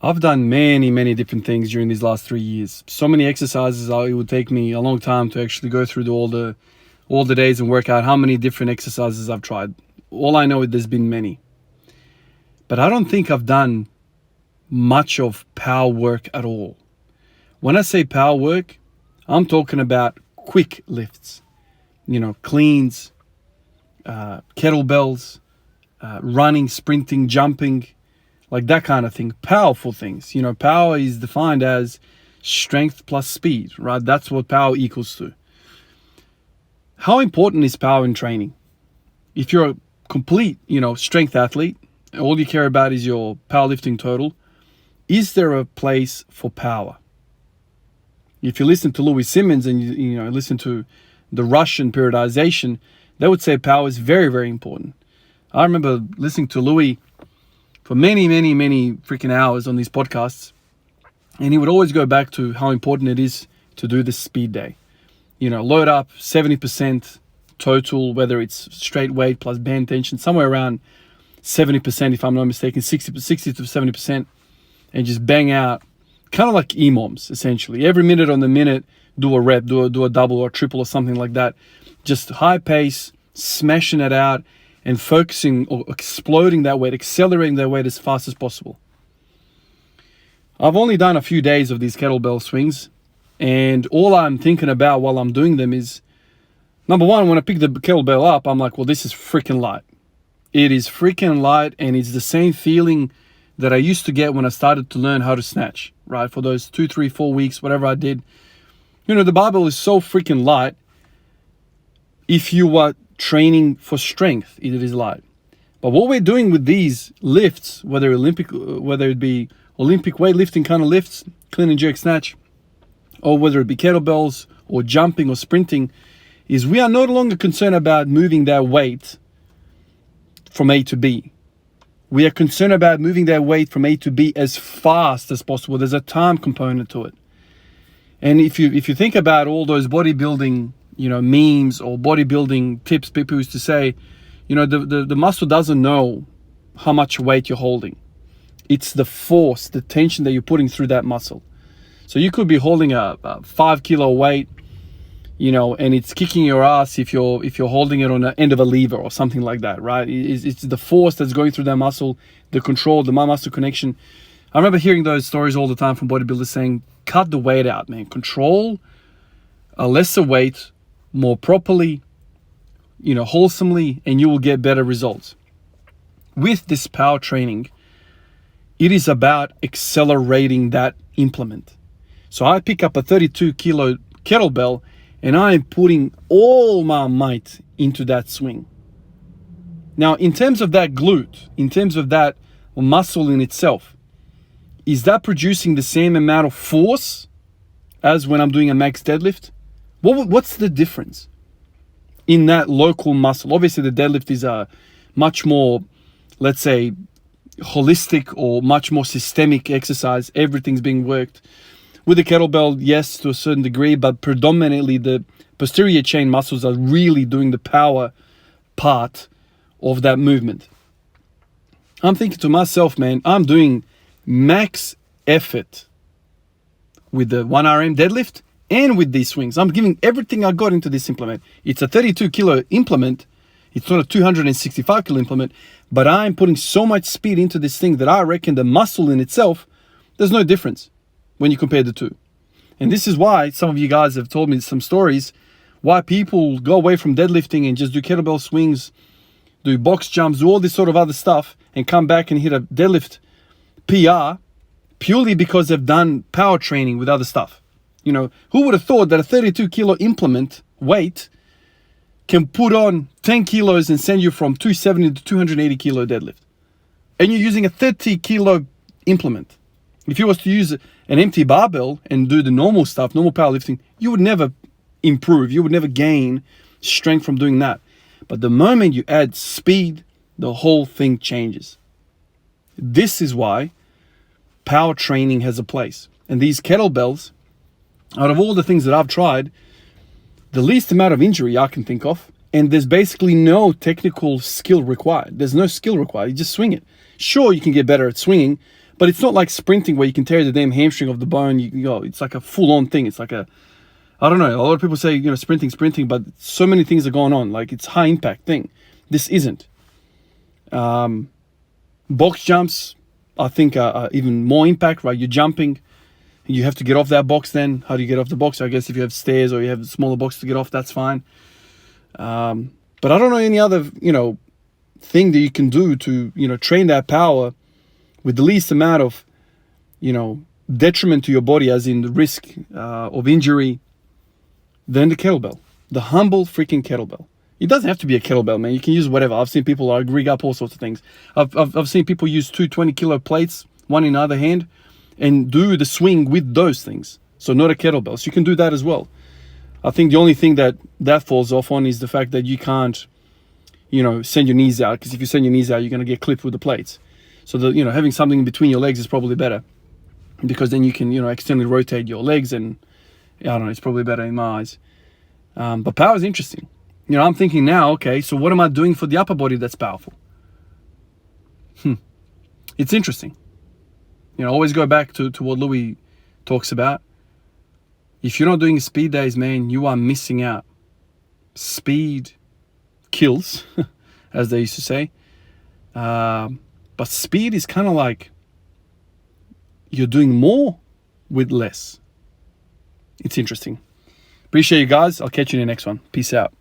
I've done many different things during these last 3 years. So many exercises, it would take me a long time to actually go through all the days and work out how many different exercises I've tried. All I know is there's been many. But I don't think I've done much of power work at all. When I say power work, I'm talking about quick lifts. Cleans, kettlebells, running, sprinting, jumping, like that kind of thing. Powerful things. Power is defined as strength plus speed, right? That's what power equals to. How important is power in training? If you're a complete, strength athlete, all you care about is your powerlifting total, is there a place for power? If you listen to Louis Simmons and you listen to the Russian periodization, they would say power is very important. I remember listening to Louis for many freaking hours on these podcasts, and he would always go back to how important it is to do the speed day. Load up 70% total, whether it's straight weight plus band tension, somewhere around 70%, if I'm not mistaken, 60 to 70%, and just bang out, kind of like EMOMs, essentially. Every minute on the minute, do a rep, do a double or triple or something like that. Just high pace, smashing it out, and focusing or exploding that weight, accelerating that weight as fast as possible. I've only done a few days of these kettlebell swings, and all I'm thinking about while I'm doing them is, number one, when I pick the kettlebell up, I'm like, well, this is freaking light. It is freaking light, and it's the same feeling that I used to get when I started to learn how to snatch, right? For those 2, 3, 4 weeks, whatever I did. The barbell is so freaking light. If you are training for strength, it is light. But what we're doing with these lifts, whether it be Olympic weightlifting kind of lifts, clean and jerk snatch, or whether it be kettlebells or jumping or sprinting, is we are no longer concerned about moving that weight from A to B. We are concerned about moving that weight from A to B as fast as possible. There's a time component to it. And if you think about all those bodybuilding, memes or bodybuilding tips, people used to say, the muscle doesn't know how much weight you're holding. It's the force, the tension that you're putting through that muscle. So you could be holding a 5 kilo weight, and it's kicking your ass if you're holding it on the end of a lever or something like that, right? It's the force that's going through that muscle, the control, the mind-muscle connection. I remember hearing those stories all the time from bodybuilders saying, cut the weight out, man. Control a lesser weight more properly, wholesomely, and you will get better results. With this power training, it is about accelerating that implement. So I pick up a 32 kilo kettlebell and I am putting all my might into that swing. Now, in terms of that glute, in terms of that muscle in itself, is that producing the same amount of force as when I'm doing a max deadlift? What's the difference in that local muscle? Obviously, the deadlift is a much more, let's say, holistic or much more systemic exercise. Everything's being worked. With the kettlebell, yes, to a certain degree, but predominantly the posterior chain muscles are really doing the power part of that movement. I'm thinking to myself, man, I'm doing max effort with the 1RM deadlift and with these swings. I'm giving everything I got into this implement. It's a 32 kilo implement. It's not a 265 kilo implement, but I'm putting so much speed into this thing that I reckon the muscle in itself, there's no difference when you compare the two. And this is why some of you guys have told me some stories why people go away from deadlifting and just do kettlebell swings, do box jumps, do all this sort of other stuff and come back and hit a deadlift PR purely because they've done power training with other stuff. Who would have thought that a 32 kilo implement weight can put on 10 kilos and send you from 270 to 280 kilo deadlift? And you're using a 30 kilo implement. If you was to use an empty barbell and do the normal stuff, normal powerlifting, you would never improve. You would never gain strength from doing that. But the moment you add speed, the whole thing changes. This is why power training has a place. And these kettlebells, out of all the things that I've tried, the least amount of injury I can think of, and there's basically no technical skill required. There's no skill required. You just swing it. Sure, you can get better at swinging, But it's not like sprinting where you can tear the damn hamstring of the bone. It's like a full-on thing. It's like I don't know. A lot of people say, sprinting, but so many things are going on. Like, it's high impact thing. This isn't. Box jumps, I think, are even more impact, right? You're jumping. You have to get off that box then. How do you get off the box? I guess if you have stairs or you have a smaller box to get off, that's fine. But I don't know any other, thing that you can do to, train that power with the least amount of, detriment to your body, as in the risk of injury, than the kettlebell. The humble freaking kettlebell. It doesn't have to be a kettlebell, man. You can use whatever. I've seen people rig up all sorts of things. I've seen people use 2 20-kilo plates, one in either hand, and do the swing with those things. So not a kettlebell. So you can do that as well. I think the only thing that falls off on is the fact that you can't, send your knees out. Because if you send your knees out, you're going to get clipped with the plates. So having something in between your legs is probably better, because then you can, externally rotate your legs, and I don't know, it's probably better in my eyes. But power is interesting. I'm thinking now, okay, so what am I doing for the upper body that's powerful? It's interesting. Always go back to what Louis talks about. If you're not doing speed days, man, you are missing out. Speed kills, as they used to say. But speed is kind of like you're doing more with less. It's interesting. Appreciate you guys. I'll catch you in the next one. Peace out.